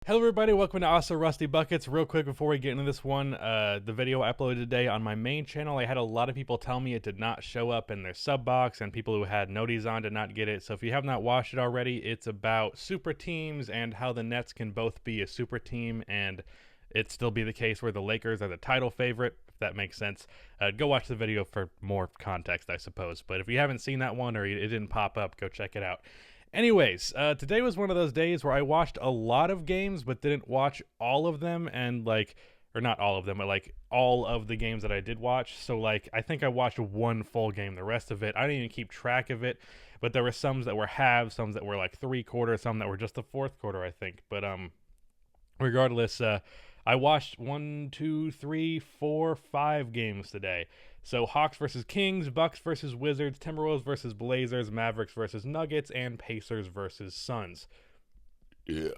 Hello everybody, welcome to Also Rusty Buckets. Real quick before we get into this one, the video I uploaded today on my main channel, I had a lot of people tell me it did not show up in their sub box, and people who had noties on did not get it. So if you have not watched it already, it's about super teams and how the Nets can both be a super team and it still be the case where the Lakers are the title favorite, if that makes sense. Go watch the video for more context, I suppose. But if you haven't seen that one or it didn't pop up, go check it out. Anyways, today was one of those days where I watched a lot of games but didn't watch all of them, and or not all of them, but all of the games that I did watch. So I think I watched one full game. The rest of it, I didn't even keep track of it, but there were some that were halves, some that were three quarters, some that were just the fourth quarter, I think. But regardless, I watched 1, 2, 3, 4, 5 games today. So Hawks versus Kings, Bucks versus Wizards, Timberwolves versus Blazers, Mavericks versus Nuggets, and Pacers versus Suns. Yeah.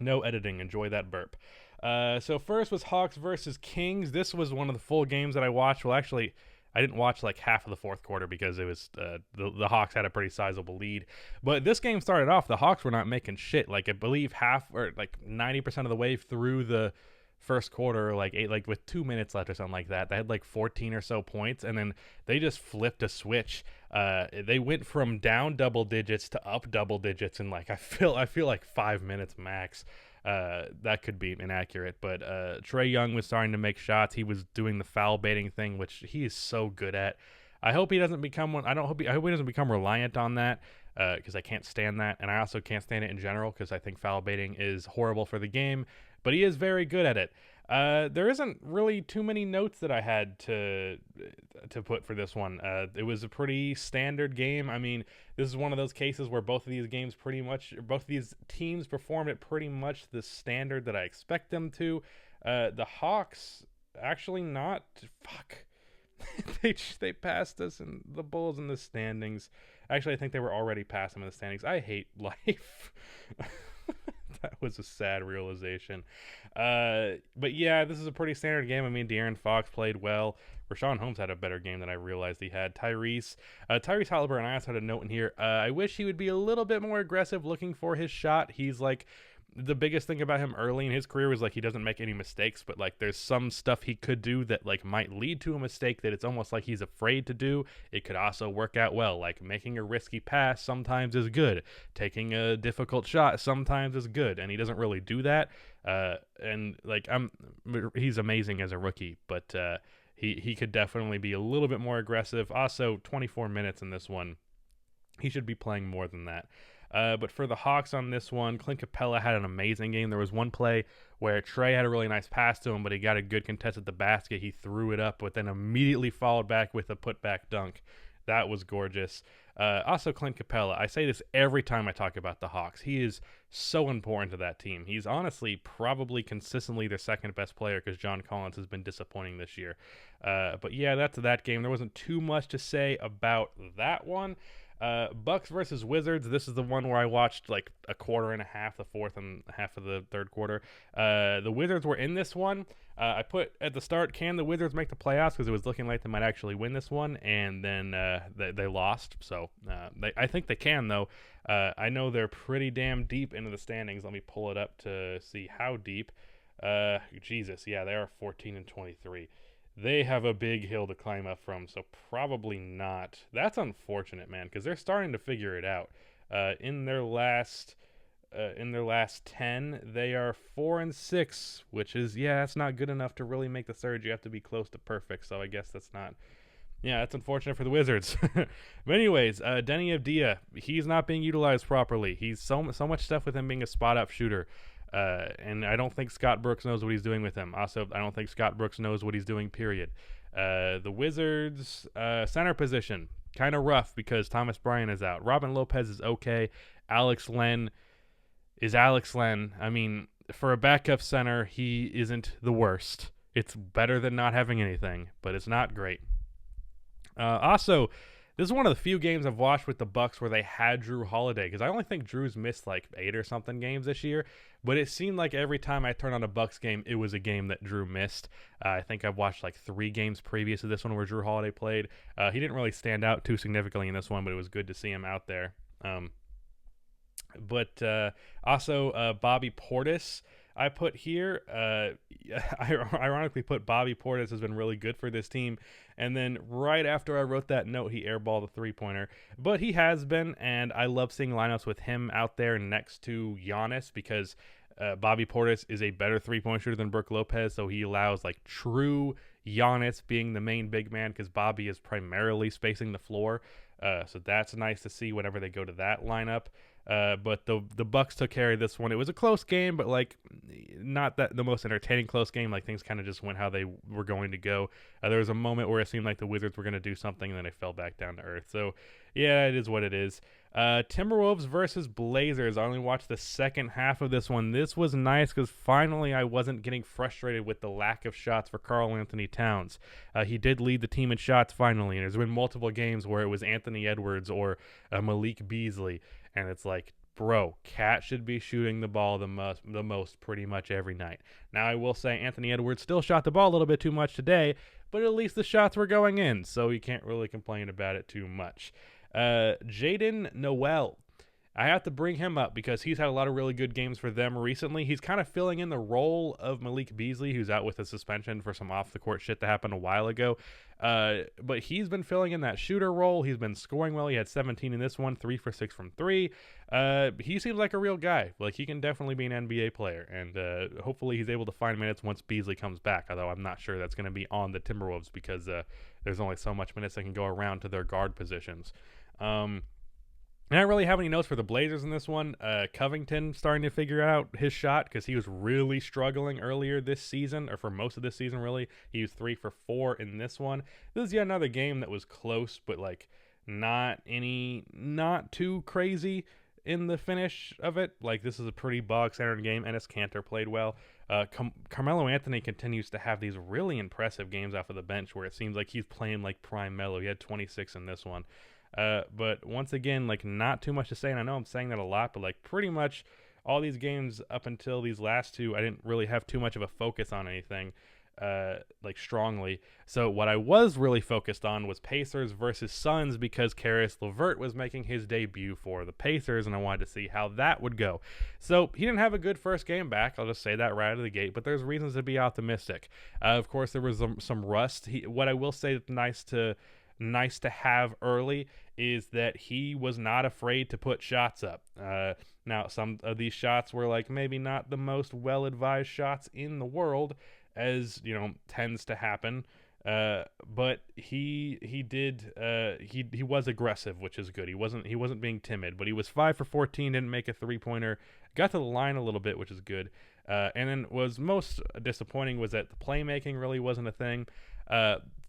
No editing. Enjoy that burp. So first was Hawks versus Kings. This was one of the full games that I watched. Well, actually, I didn't watch half of the fourth quarter because it was the Hawks had a pretty sizable lead. But this game started off, the Hawks were not making shit. I believe half or 90% of the way through the first quarter, with 2 minutes left or something like that, they had 14 or so points, and then they just flipped a switch. They went from down double digits to up double digits in I feel like 5 minutes max. That could be inaccurate, but Trae Young was starting to make shots. He was doing the foul baiting thing, which he is so good at. I hope he doesn't become one. I hope he doesn't become reliant on that, because I can't stand that, and I also can't stand it in general because I think foul baiting is horrible for the game. But he is very good at it. There isn't really too many notes that I had to put for this one. It was a pretty standard game. I mean, this is one of those cases where both of these teams performed at pretty much the standard that I expect them to. The Hawks actually not. Fuck. they passed us and the Bulls in the standings. Actually, I think they were already past them in the standings. I hate life. That was a sad realization. But yeah, this is a pretty standard game. I mean, De'Aaron Fox played well. Rashawn Holmes had a better game than I realized he had. Tyrese Haliburton, I also had a note in here. I wish he would be a little bit more aggressive looking for his shot. He's the biggest thing about him early in his career was he doesn't make any mistakes, but there's some stuff he could do that might lead to a mistake that it's almost like he's afraid to do. It could also work out well, making a risky pass sometimes is good, taking a difficult shot sometimes is good, and he doesn't really do that. He's amazing as a rookie, but he could definitely be a little bit more aggressive. Also, 24 minutes in this one, he should be playing more than that. But for the Hawks on this one, Clint Capella had an amazing game. There was one play where Trae had a really nice pass to him, but he got a good contest at the basket. He threw it up, but then immediately followed back with a putback dunk. That was gorgeous. Also, Clint Capella. I say this every time I talk about the Hawks. He is so important to that team. He's honestly probably consistently their second best player because John Collins has been disappointing this year. But yeah, that's that game. There wasn't too much to say about that one. Bucks versus Wizards. This is the one where I watched a quarter and a half, the fourth and half of the third quarter. The Wizards were in this one. I put at the start, can the Wizards make the playoffs? Because it was looking like they might actually win this one, and then they lost. So I think they can, though. I know they're pretty damn deep into the standings. Let me pull it up to see how deep. Jesus, yeah, they are 14-23. They have a big hill to climb up from, so probably not. That's unfortunate, man, because they're starting to figure it out. In their last 10, they are 4-6, which is that's not good enough to really make the surge. You have to be close to perfect. So I guess that's not. Yeah, that's unfortunate for the Wizards. But anyways, Denny Avdia, he's not being utilized properly. He's so much stuff with him being a spot up shooter. And I don't think Scott Brooks knows what he's doing with him. Also, I don't think Scott Brooks knows what he's doing, period. The Wizards' center position, kind of rough because Thomas Bryant is out. Robin Lopez is okay. Alex Len is Alex Len. I mean, for a backup center, he isn't the worst. It's better than not having anything, but it's not great. Also, this is one of the few games I've watched with the Bucks where they had Drew Holiday, because I only think Drew's missed 8 or something games this year, but it seemed like every time I turned on a Bucks game, it was a game that Drew missed. I think I've watched 3 games previous to this one where Drew Holiday played. He didn't really stand out too significantly in this one, but it was good to see him out there. But also Bobby Portis I put here. I ironically put Bobby Portis has been really good for this team. And then right after I wrote that note, he airballed a three-pointer. But he has been, and I love seeing lineups with him out there next to Giannis because Bobby Portis is a better three-point shooter than Brook Lopez, so he allows like true Giannis being the main big man because Bobby is primarily spacing the floor. So that's nice to see whenever they go to that lineup. But the Bucks took care of this one. It was a close game, but like not that the most entertaining close game. Like things kind of just went how they were going to go. There was a moment where it seemed like the Wizards were going to do something, and then they fell back down to earth. So yeah, it is what it is. Timberwolves versus Blazers. I only watched the second half of this one. This was nice because finally I wasn't getting frustrated with the lack of shots for Karl Anthony Towns. He did lead the team in shots finally, and there's been multiple games where it was Anthony Edwards or Malik Beasley. And it's like, bro, Cat should be shooting the ball the most pretty much every night. Now, I will say Anthony Edwards still shot the ball a little bit too much today, but at least the shots were going in, so you can't really complain about it too much. Jaden Noel. I have to bring him up because he's had a lot of really good games for them recently. He's kind of filling in the role of Malik Beasley, who's out with a suspension for some off-the-court shit that happened a while ago. But he's been filling in that shooter role. He's been scoring well. He had 17 in this one, 3 for 6 from 3. He seems like a real guy. Like, he can definitely be an NBA player, and hopefully he's able to find minutes once Beasley comes back, although I'm not sure that's going to be on the Timberwolves because there's only so much minutes that can go around to their guard positions. And I don't really have any notes for the Blazers in this one. Covington starting to figure out his shot because he was really struggling earlier this season, or for most of this season, really. He was 3 for 4 in this one. This is yet another game that was close, but like not too crazy in the finish of it. Like this is a pretty bog-standard game. Enes Kanter played well. Carmelo Anthony continues to have these really impressive games off of the bench where it seems like he's playing like prime Melo. He had 26 in this one. But once again, like not too much to say, and I know I'm saying that a lot, but like pretty much all these games up until these last two, I didn't really have too much of a focus on anything, like strongly. So what I was really focused on was Pacers versus Suns because Caris LeVert was making his debut for the Pacers, and I wanted to see how that would go. So he didn't have a good first game back, I'll just say that right out of the gate, but there's reasons to be optimistic. Of course, there was some rust. What I will say that's nice to have early is that he was not afraid to put shots up. Now, some of these shots were like maybe not the most well-advised shots in the world, as you know tends to happen. But he was aggressive, which is good. He wasn't being timid, but he was 5 for 14, didn't make a three-pointer, got to the line a little bit, which is good. And then was most disappointing was that the playmaking really wasn't a thing.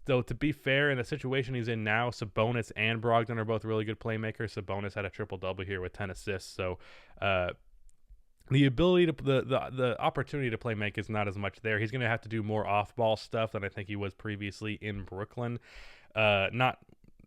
Though to be fair, in the situation he's in now, Sabonis and Brogdon are both really good playmakers. Sabonis had a triple-double here with 10 assists, so the ability to the opportunity to play make is not as much there. He's going to have to do more off-ball stuff than I think he was previously in Brooklyn. Not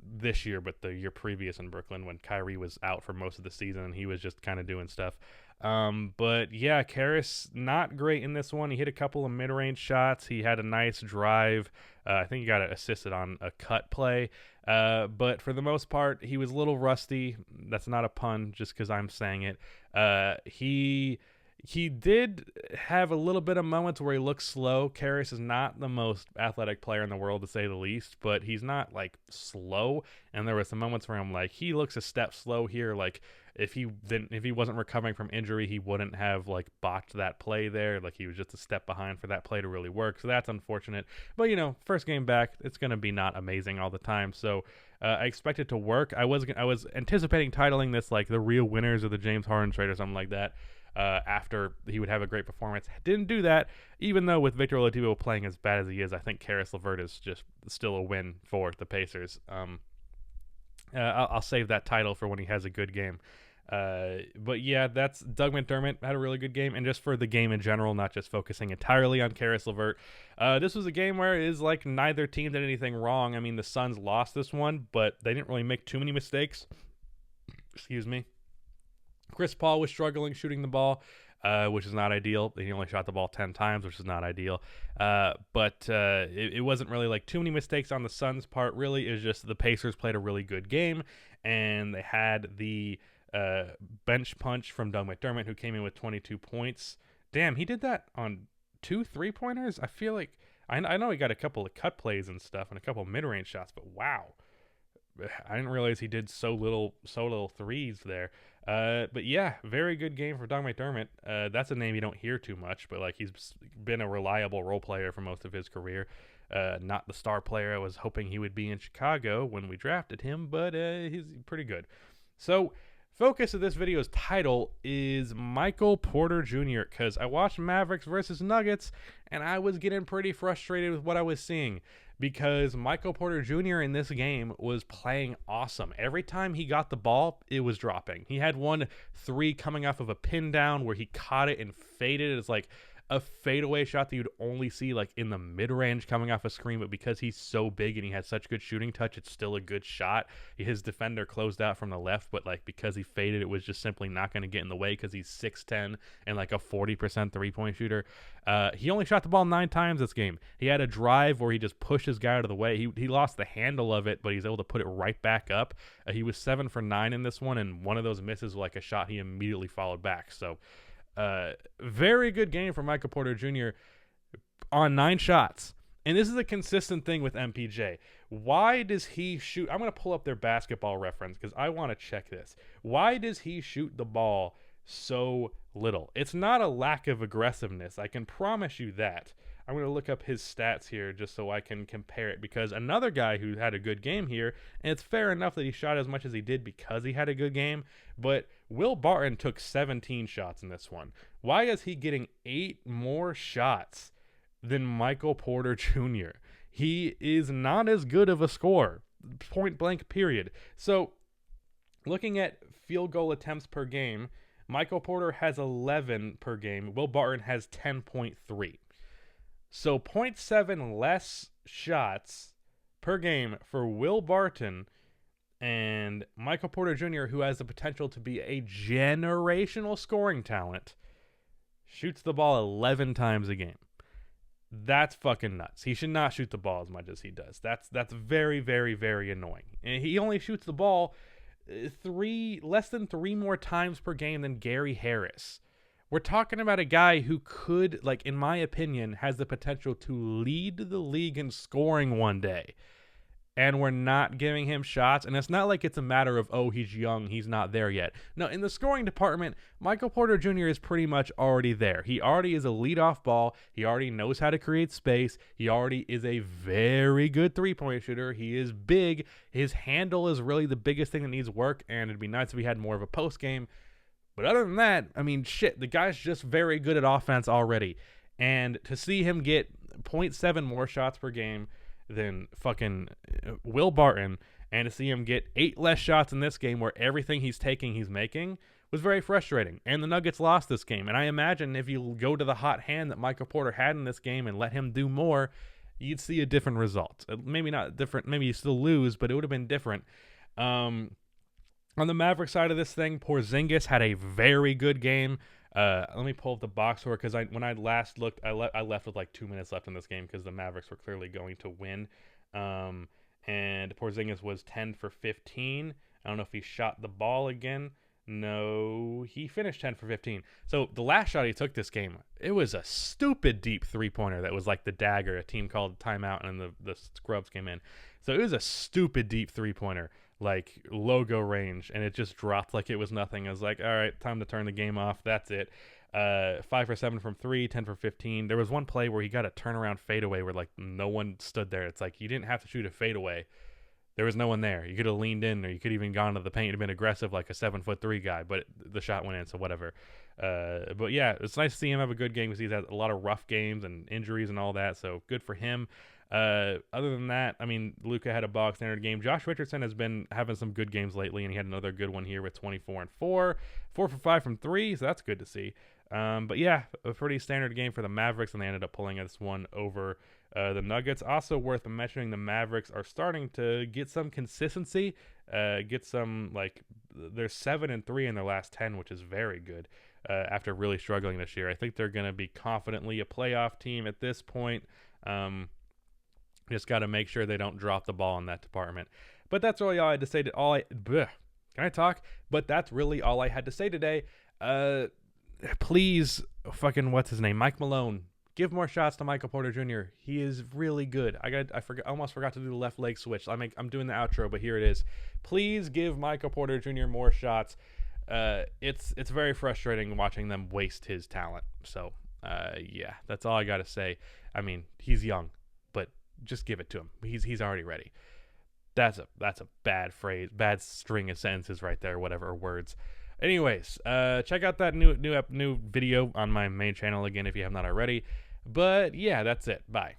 this year, but the year previous in Brooklyn when Kyrie was out for most of the season and he was just kind of doing stuff. But yeah, Caris not great in this one. He hit a couple of mid-range shots. He had a nice drive. I think he got assisted on a cut play. But for the most part, he was a little rusty. That's not a pun, just because I'm saying it. He did have a little bit of moments where he looks slow. Caris is not the most athletic player in the world, to say the least, but he's not like slow. And there were some moments where I'm like, he looks a step slow here. Like if he wasn't recovering from injury, he wouldn't have like botched that play there. Like he was just a step behind for that play to really work. So that's unfortunate. But you know, first game back, it's gonna be not amazing all the time. So I expect it to work. I was anticipating titling this like the real winners of the James Harden trade or something like that. After he would have a great performance. Didn't do that, even though with Victor Oladipo playing as bad as he is, I think Caris LeVert is just still a win for the Pacers. I'll save that title for when he has a good game. But yeah, that's Doug McDermott had a really good game, and just for the game in general, not just focusing entirely on Caris LeVert. This was a game where it is like neither team did anything wrong. I mean, the Suns lost this one, but they didn't really make too many mistakes. Excuse me. Chris Paul was struggling shooting the ball, which is not ideal. He only shot the ball 10 times, which is not ideal. But it wasn't really like too many mistakes on the Suns' part. Really, it was just the Pacers played a really good game, and they had the Uh, bench punch from Doug McDermott, who came in with 22 points. Damn, he did that on 2 3-pointers? I feel like I know he got a couple of cut plays and stuff and a couple of mid-range shots, but wow. I didn't realize he did so little threes there. But yeah, very good game for Doug McDermott. That's a name you don't hear too much, but like he's been a reliable role player for most of his career. Not the star player I was hoping he would be in Chicago when we drafted him, but he's pretty good. So, focus of this video's title is Michael Porter Jr. because I watched Mavericks versus Nuggets, and I was getting pretty frustrated with what I was seeing because Michael Porter Jr. in this game was playing awesome. Every time he got the ball, it was dropping. He had 1-3 coming off of a pin down where he caught it and faded. It's like a fadeaway shot that you'd only see like in the mid-range coming off a screen, but because he's so big and he has such good shooting touch, it's still a good shot. His defender closed out from the left, but like because he faded, it was just simply not going to get in the way because he's 6'10 and like a 40% three-point shooter. He only shot the ball 9 times this game. He had a drive where he just pushed his guy out of the way. He lost the handle of it, but he's able to put it right back up. He was 7 for 9 in this one, and one of those misses was like a shot he immediately followed back. So very good game for Michael Porter Jr. on 9 shots. And this is a consistent thing with MPJ. Why does he shoot? I'm going to pull up their basketball reference because I want to check this. Why does he shoot the ball so little? It's not a lack of aggressiveness. I can promise you that. I'm going to look up his stats here just so I can compare it, because another guy who had a good game here, and it's fair enough that he shot as much as he did because he had a good game, but Will Barton took 17 shots in this one. Why is he getting 8 more shots than Michael Porter Jr.? He is not as good of a scorer, point blank period. So looking at field goal attempts per game, Michael Porter has 11 per game. Will Barton has 10.3. So 0.7 less shots per game for Will Barton, and Michael Porter Jr., who has the potential to be a generational scoring talent, shoots the ball 11 times a game. That's fucking nuts. He should not shoot the ball as much as he does. That's very, very, very annoying. And he only shoots the ball less than 3 more times per game than Gary Harris. We're talking about a guy who could, like, in my opinion, has the potential to lead the league in scoring one day. And we're not giving him shots. And it's not like it's a matter of, oh, he's young, he's not there yet. No, in the scoring department, Michael Porter Jr. is pretty much already there. He already is a leadoff ball. He already knows how to create space. He already is a very good three-point shooter. He is big. His handle is really the biggest thing that needs work. And it'd be nice if we had more of a post game. But other than that, I mean, shit, the guy's just very good at offense already. And to see him get 0.7 more shots per game than fucking Will Barton, and to see him get 8 less shots in this game where everything he's taking, he's making, was very frustrating. And the Nuggets lost this game. And I imagine if you go to the hot hand that Michael Porter had in this game and let him do more, you'd see a different result. Maybe not different. Maybe you still lose, but it would have been different. On the Maverick side of this thing, Porzingis had a very good game. Let me pull up the box score because when I last looked, I left with like 2 minutes left in this game because the Mavericks were clearly going to win. And Porzingis was 10 for 15. I don't know if he shot the ball again. No, he finished 10 for 15. So the last shot he took this game, it was a stupid deep three-pointer that was like the dagger. A team called timeout and the scrubs came in. So it was a stupid deep three-pointer, like logo range, and it just dropped like it was nothing. I was like, all right, time to turn the game off. That's it. 5 for 7 from 3, 10 for 15. There was one play where he got a turnaround fadeaway where like no one stood there. It's like you didn't have to shoot a fadeaway. There was no one there. You could have leaned in, or you could even gone to the paint and been aggressive like a 7'3" guy, but the shot went in, so whatever. But yeah, it's nice to see him have a good game because he's had a lot of rough games and injuries and all that, so good for him. Other than that, I mean, Luka had a bog standard game. Josh Richardson has been having some good games lately, and he had another good one here with 24 and 4 for 5 from 3, so that's good to see. But yeah, a pretty standard game for the Mavericks, and they ended up pulling this one over the Nuggets. Also worth mentioning, the Mavericks are starting to get some consistency, get some, like, they're 7-3 in their last 10, which is very good after really struggling this year. I think they're going to be confidently a playoff team at this point. Just got to make sure they don't drop the ball in that department. But that's really all I had to say. Can I talk? But that's really all I had to say today. Please, fucking what's his name, Mike Malone. Give more shots to Michael Porter Jr. He is really good. Almost forgot to do the left leg switch. I'm doing the outro, but here it is. Please give Michael Porter Jr. more shots. It's very frustrating watching them waste his talent. So yeah, that's all I gotta say. I mean, he's young, but just give it to him. He's already ready. That's a bad phrase, bad string of sentences right there, whatever words. Anyways, check out that new video on my main channel again if you have not already. But yeah, that's it. Bye.